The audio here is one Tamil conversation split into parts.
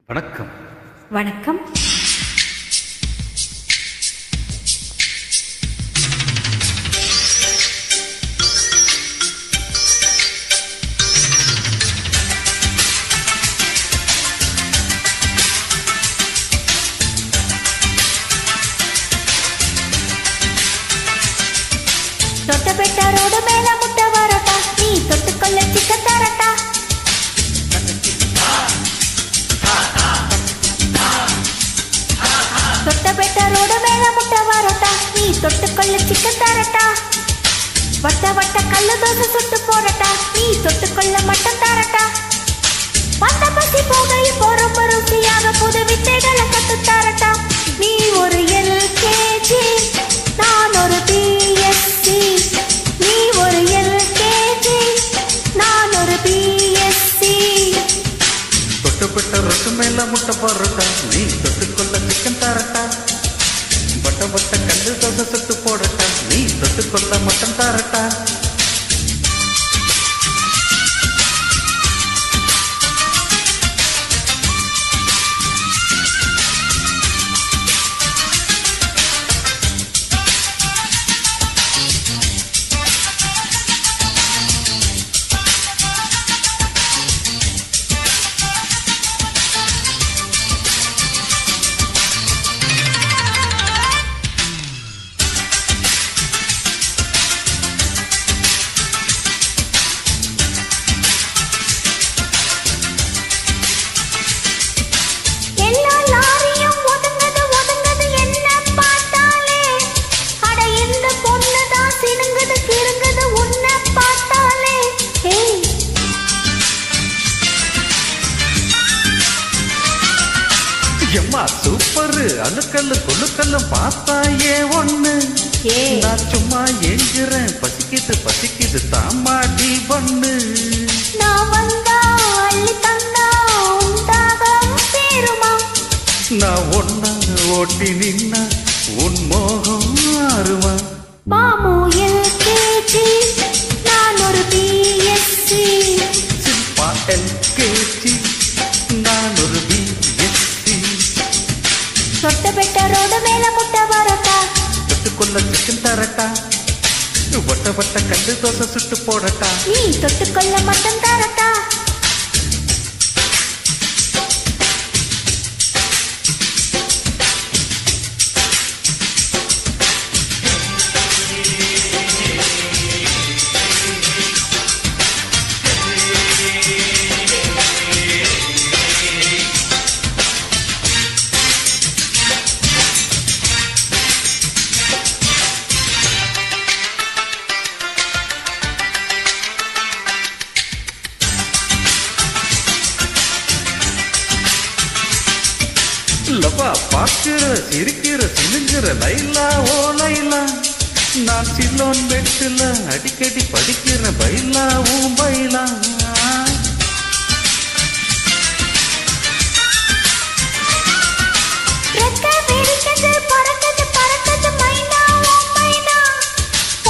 வணக்கம். வணக்கம். தொட்ட பெட்டாரோடு மேல முட்டை வரட்டா, நீ தொட்டுக்கொள்ள சிக்கன் தரட்டா. தொட்ட பெட்டாரோடு மேல முட்டை வரட்டா, நீ தொட்டுக்கொள்ள சிக்கன் தரட்டா. வட்ட வட்ட கல்லு தோசை சுட்டு போடட்டா, நீ தொட்டுக்கொள்ள மட்டன் தரட்டா. வந்த பசி போக இப்போ ரொம்ப ருசியாக புது வித்தைகளை கத்து தரட்டா. நீ ஒரு எல்கேஜி, நான் ஒரு பிஎஸ்சி. நீ ஒரு எல்கேஜி, நான் ஒரு பிஎஸ்சி. தொட்டுப்பட்ட ரொட்டு மேல முட்டை போடுறட்டா, நீ தொட்டுக்கொள்ள சிக்கன் தரட்டா. வட்ட வட்ட கல்லு தோசை சுட்டு போடட்டா, நீ தொட்டுக்கொள்ள மட்டன் தரட்டா. எம்மா சூப்பரு, அணுக்கல்லு கொழுக்கல்லும் பார்த்தா ஒண்ணு. நான் சும்மா எங்கிறேன், பசிக்குது பசிக்குது தாமாடி பண்ணு. நான் வந்தா அள்ளி தந்தா உண்டாகம் சேருமா. நான் ஒன்னா ஓட்டி நின்னா உன் மோகம் ஆறுமா. பாமு எல்கேஜி, நான் ஒரு பிஎஸ்சி. சிப்பா எல்கேஜி, நான் ஒரு பிஎஸ்சி. தொட்ட பெட்டரோட மேல முட்டை வரட்டா, தொட்டுக்கொள்ள சிக்கன் தரட்டா. வட்ட வட்ட கல்லு தோசை சுட்டு போடட்டா, நீ தொட்டுக்கொள்ள மட்டன் தரட்டா. லவா பாக்குற சிரிக்கிற சிலுங்குற லைலா ஓ லைலா. நான் சிலோன் பெட்டுல அடிக்கடி படிக்கிற பைலா ஊ பைலா. ரெக்க வெடிக்குது, பறக்குது பறக்குது மைனா ஓ மைனா.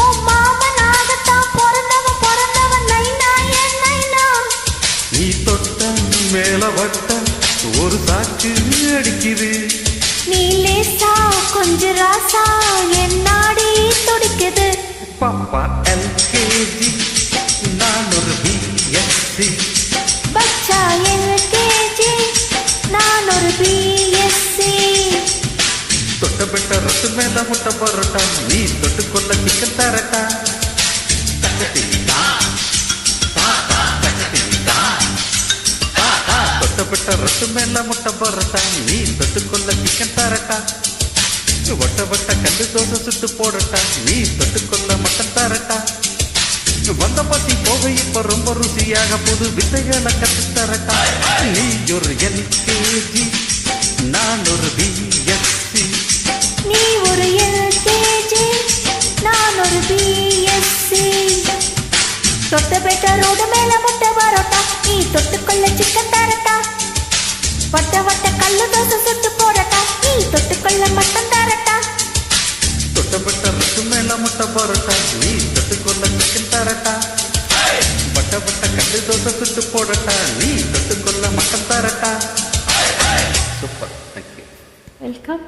ஓ மாமனாகத்தான் பிறந்தவன் நைனா என் நைனா. நீ தொட்ட மேல வட்ட ஒரு சாக்கு அடிக்குது. நீ லேசா கொஞ்ச ராசா என் நாடி துடிக்குது. பாப்பா எல்கேஜி, நான் ஒரு பிஎஸ்சி. பச்சா எல்கேஜி, நான் ஒரு பிஎஸ்சி. தொட்டப்பட்ட ரத்து மேல முட்டை போடுறட்டா, நீ தொட்டுக்கொள்ள சிக்கன் தரட்டா. தொட்டப்பட்ட ரத்து மேல முட்டை போடுறட்டா, நீ தொட்டுக்கொள்ள சிக்கன் தரட்டா. வட்ட வட்ட கல்லு தோசை சுட்டு போடட்டா, நீ தொட்டுக்கொள்ள மட்டன் தரட்டா. வந்த பசி போக இப்ப ரொம்ப ருசியாக புது வித்தைகளை கத்து தரட்டா. நீ ஒரு எல்கேஜி, நான் ஒரு பிஎஸ்சி. நீ ஒரு எல்கேஜி, நான் ஒரு பிஎஸ்சி. தொட்ட பெட்டரோடு மேல முட்டை வரட்டா, நீ தொட்டுக்கொள்ள சிக்கன் தரட்டா. வட்ட வட்ட கல்லு தோசை சுட்டு போடட்டா, நீ தொட்டுக்கொள்ள மட்டன் தரட்டா. தொட்டப்பட்ட ரத்து மேல முட்டை போறட்டா, நீ தொட்டுக்கொள்ள சிக்கன் தரட்டா. வட்ட வட்ட கல்லு தோசை சுட்டு போடட்டா, நீ தொட்டுக்கொள்ள மட்டன் தரட்டா. வெல்கம்.